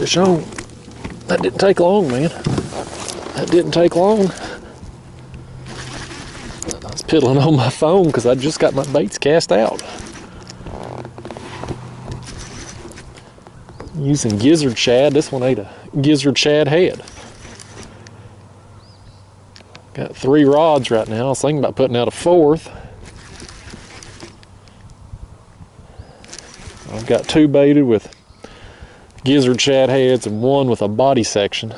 Fish on. That didn't take long, man. That didn't take long. I was piddling on my phone because I just got my baits cast out. Using gizzard shad. This one ate a gizzard shad head. Got 3 rods right now. I was thinking about putting out a 4th. I've got 2 baited with gizzard shad heads and 1 with a body section.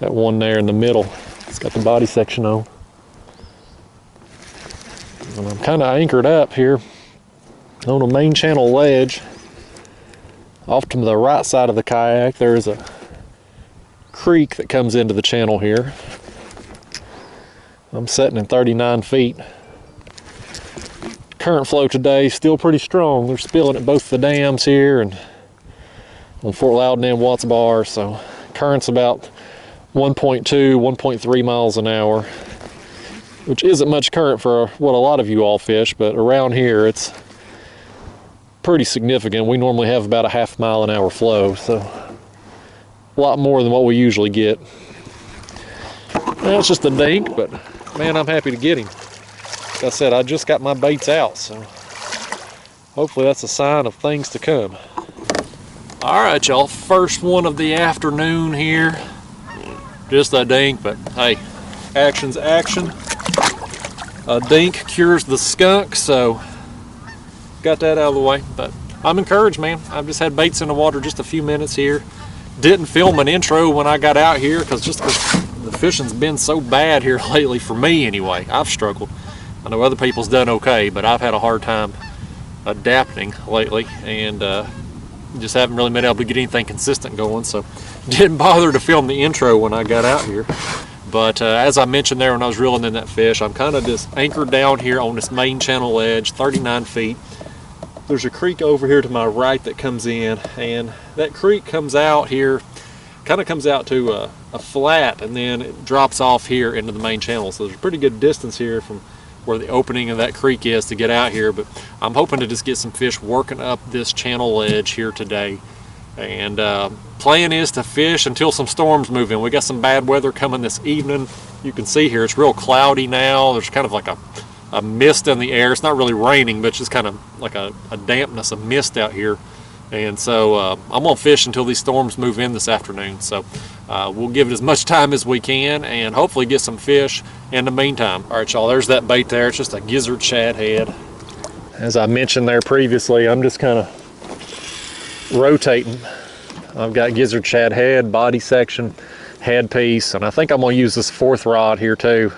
That one there in the middle, it's got the body section on. And I'm kind of anchored up here on a main channel ledge. Off to the right side of the kayak, there's a creek that comes into the channel here. I'm sitting in 39 feet. Current flow today is still pretty strong. They're spilling at both the dams here and on Fort Loudon and Watts Bar, so current's about 1.2, 1.3 miles an hour, which isn't much current for what a lot of you all fish, but around here it's pretty significant. We normally have about a half mile an hour flow, so a lot more than what we usually get. Well, it's just a dink, but man, I'm happy to get him. Like I said, I just got my baits out, so hopefully that's a sign of things to come. All right, y'all, first one of the afternoon here. Just a dink, but hey, action's action. A dink cures the skunk, so got that out of the way. But I'm encouraged, man. I've just had baits in the water just a few minutes here. Didn't film an intro when I got out here because the fishing's been so bad here lately, for me anyway. I've struggled. I know other people's done okay, but I've had a hard time adapting lately, and just haven't really been able to get anything consistent going, so didn't bother to film the intro when I got out here. But as I mentioned there when I was reeling in that fish, I'm kind of just anchored down here on this main channel ledge, 39 feet. There's a creek over here to my right that comes in, and that creek comes out here, kind of comes out to a flat, and then it drops off here into the main channel. So there's a pretty good distance here from where the opening of that creek is to get out here, but I'm hoping to just get some fish working up this channel ledge here today. And plan is to fish until some storms move in. We got some bad weather coming this evening. You can see here it's real cloudy now. There's kind of like a mist in the air. It's not really raining, but it's just kind of like a dampness, a mist out here. And so I'm gonna fish until these storms move in this afternoon. So we'll give it as much time as we can and hopefully get some fish in the meantime. All right, y'all, there's that bait there. It's just a gizzard shad head. As I mentioned there previously, I'm just kind of rotating. I've got gizzard shad head, body section, head piece, and I think I'm gonna use this 4th rod here too.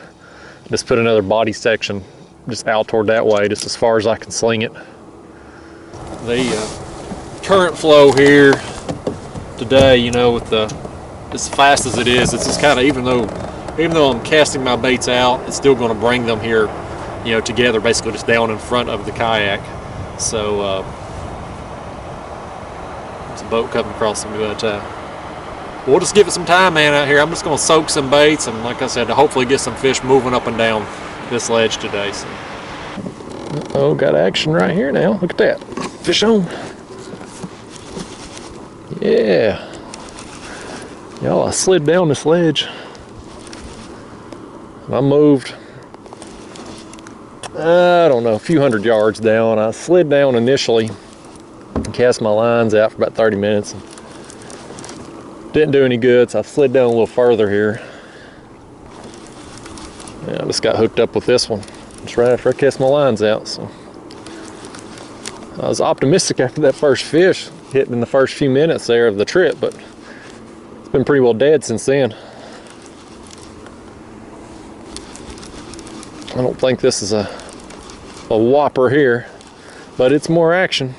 Just put another body section just out toward that way, just as far as I can sling it. The current flow here today, you know, with as fast as it is, it's just kind of, even though I'm casting my baits out, it's still going to bring them here, you know, together, basically just down in front of the kayak. So there's a boat coming across me, but we'll just give it some time, man, out here. I'm just going to soak some baits, and like I said, to hopefully get some fish moving up and down this ledge today. So. Oh, got action right here now. Look at that. Fish on. Yeah. Y'all, I slid down this ledge. I moved, I don't know, a few hundred yards down. I slid down initially and cast my lines out for about 30 minutes. Didn't do any good, so I slid down a little further here. Yeah, I just got hooked up with this one just right after I cast my lines out. So I was optimistic after that first fish hitting in the first few minutes there of the trip, but it's been pretty well dead since then. I don't think this is a whopper here, but it's more action.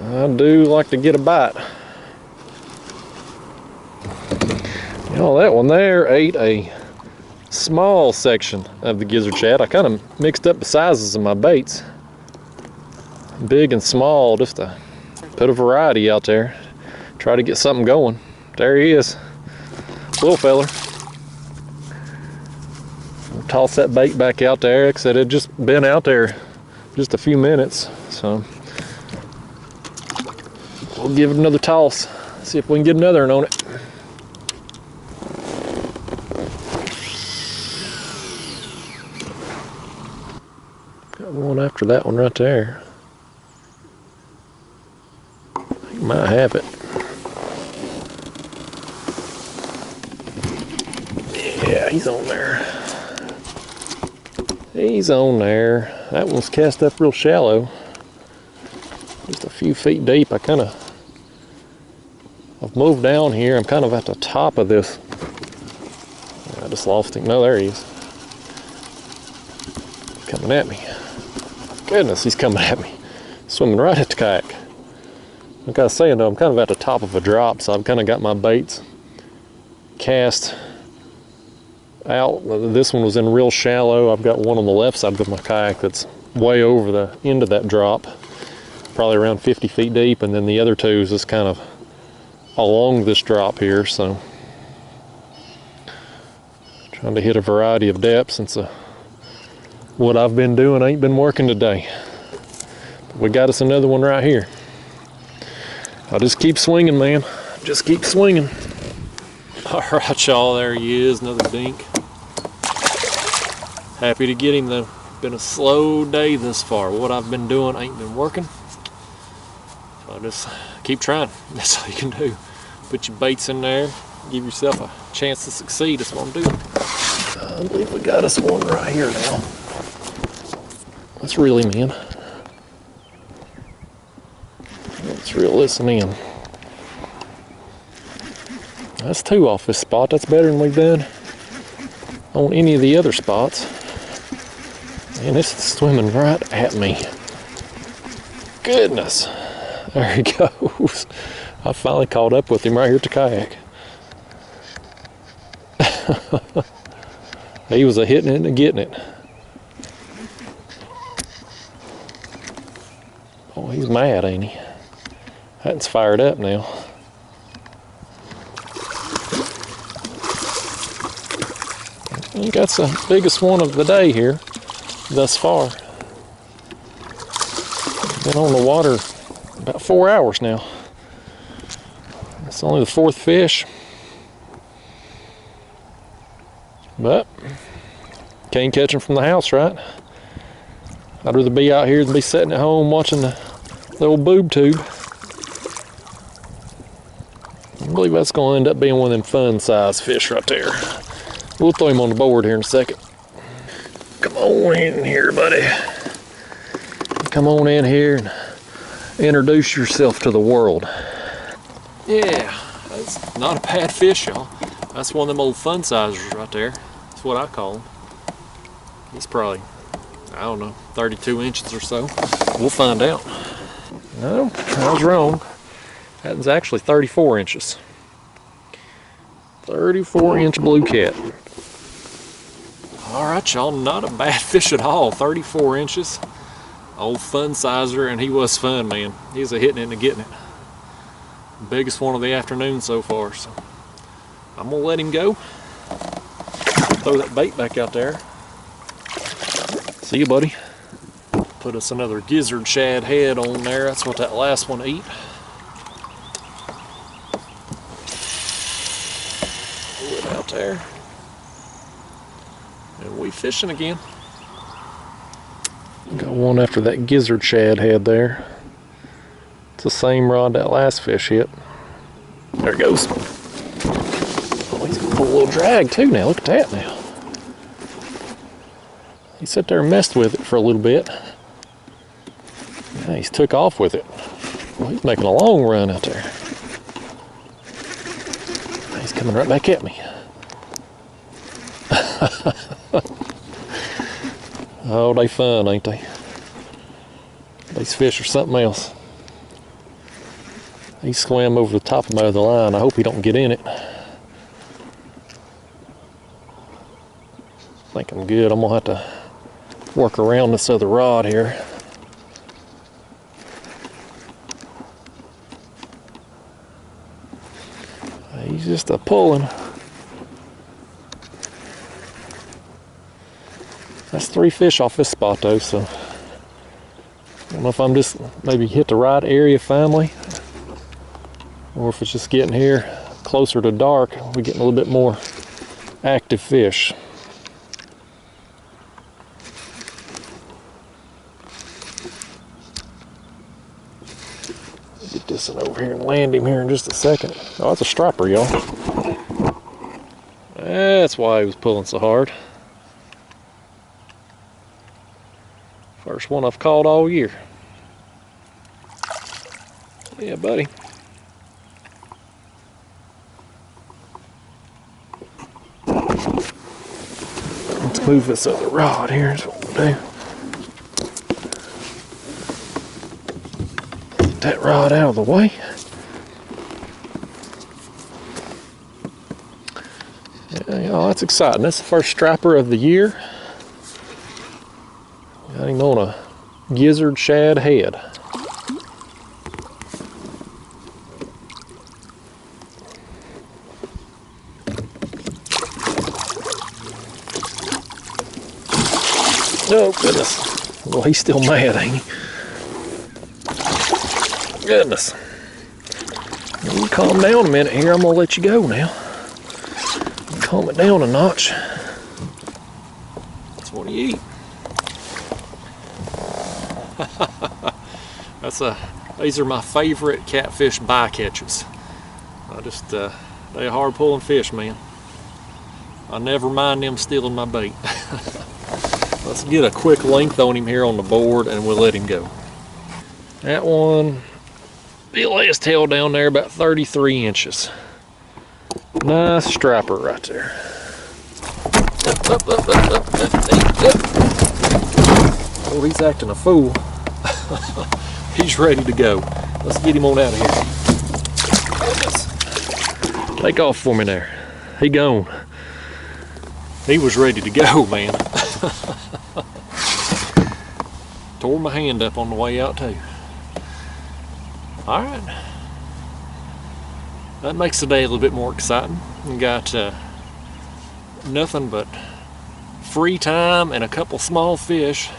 I do like to get a bite. You know, that one there ate a small section of the gizzard shad. I kind of mixed up the sizes of my baits, big and small, just to put a variety out there, try to get something going. There he is, little feller. I'll toss that bait back out there. Like I said, it just been out there just a few minutes, so We'll give it another toss. See if we can get another one on it. Got one after that one right there. You might have it. Yeah, he's on there. He's on there. That one's cast up real shallow. Just a few feet deep. I've moved down here. I'm kind of at the top of this. I just lost him. No, there he is. Coming at me. Goodness, he's coming at me. Swimming right at the kayak. Like I was saying though, I'm kind of at the top of a drop, so I've kind of got my baits cast out. This one was in real shallow. I've got one on the left side of my kayak that's way over the end of that drop, probably around 50 feet deep, and then the other two is just kind of along this drop here. So trying to hit a variety of depths since what I've been doing ain't been working today. But we got us another one right here. I'll just keep swinging, man. Just keep swinging. All right, y'all, there he is, another dink. Happy to get him though. Been a slow day this far. What I've been doing ain't been working. So I'll just keep trying. That's all you can do. Put your baits in there, give yourself a chance to succeed. That's what I'm doing. I believe we got us one right here now. Let's reel him in. Let's reel this one in. That's two off this spot. That's better than we've done on any of the other spots. Man, this is swimming right at me. Goodness. There he goes. I finally caught up with him right here at the kayak. He was a hitting it and getting it. Oh, he's mad, ain't he? That's fired up now. I think that's the biggest one of the day here thus far. Been on the water about 4 hours now. It's only the fourth fish, but can't catch them from the house, right? I'd rather be out here than be sitting at home watching the little boob tube. I believe that's going to end up being one of them fun size fish right there. We'll throw him on the board here in a second. Come on in here, buddy. Come on in here and introduce yourself to the world. Yeah, that's not a bad fish, y'all. That's one of them old fun sizers right there. That's what I call him. He's probably, I don't know, 32 inches or so. We'll find out. No, I was wrong. That was actually 34 inches. 34-inch blue cat. All right, y'all, not a bad fish at all. 34 inches. Old fun sizer, and he was fun, man. He's a hitting it and getting it. Biggest one of the afternoon so far, so I'm gonna let him go. Throw that bait back out there. See you, buddy. Put us another gizzard shad head on there. That's what that last one ate. Pull it out there. And we fishing again. Got one after that gizzard shad head there. It's the same rod that last fish hit. There it goes. Oh, he's gonna pull a little drag too now. Look at that now. He sat there and messed with it for a little bit. Yeah, he's took off with it. Well, he's making a long run out there. He's coming right back at me. Oh, they fun, ain't they? These fish are something else. He swam over the top of my other line. I hope he don't get in it. I think I'm good. I'm gonna have to work around this other rod here. He's just a pulling. That's 3 fish off this spot though, so I don't know if I'm just maybe hit the right area finally. or if it's just getting here closer to dark, we're getting a little bit more active fish. Get this one over here and land him here in just a second. Oh, that's a striper, y'all. That's why he was pulling so hard. First one I've caught all year. Yeah, buddy. Let's move this other rod here, is what we'll do. Get that rod out of the way. Yeah, oh, that's exciting. That's the first striper of the year. Got him on a gizzard shad head. Oh, goodness. Well, he's still mad, ain't he? Goodness. You calm down a minute here. I'm going to let you go now. Calm it down a notch. That's what you eat. These are my favorite catfish bycatches. They're hard pulling fish, man. I never mind them stealing my bait. Let's get a quick length on him here on the board and we'll let him go. That one, he'll lay his tail down there about 33 inches. Nice striper right there. Up. Oh, he's acting a fool. He's ready to go. Let's get him on out of here. Take off for me there. He gone. He was ready to go, man. Tore my hand up on the way out too. All right. That makes the day a little bit more exciting. We got nothing but free time and a couple small fish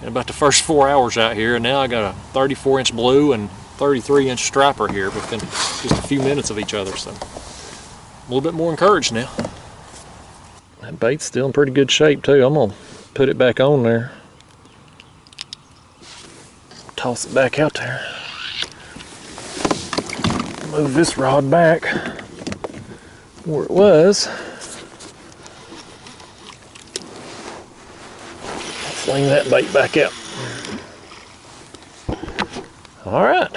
in about the first 4 hours out here, and now I got a 34-inch blue and 33-inch striper here within just a few minutes of each other, so I'm a little bit more encouraged now. That bait's still in pretty good shape too. I'm gonna put it back on there, toss it back out there, move this rod back where it was. Fling that bait back out. All right,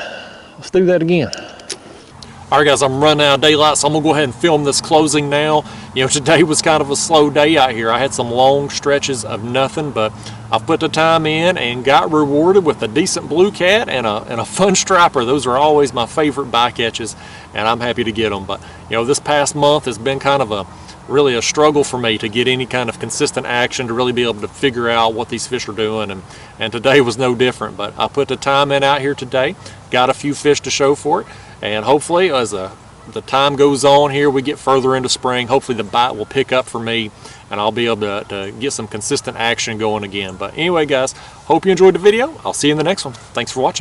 let's do that again. All right, guys, I'm running out of daylight, so I'm gonna go ahead and film this closing now. You know, today was kind of a slow day out here. I had some long stretches of nothing, but I put the time in and got rewarded with a decent blue cat and a fun striper. Those are always my favorite bycatches, and I'm happy to get them. But you know, this past month has been kind of really a struggle for me to get any kind of consistent action, to really be able to figure out what these fish are doing, and today was no different. But I put the time in out here today, got a few fish to show for it, and hopefully as the time goes on here, we get further into spring, hopefully the bite will pick up for me and I'll be able to get some consistent action going again. But anyway, guys, hope you enjoyed the video. I'll see you in the next one. Thanks for watching.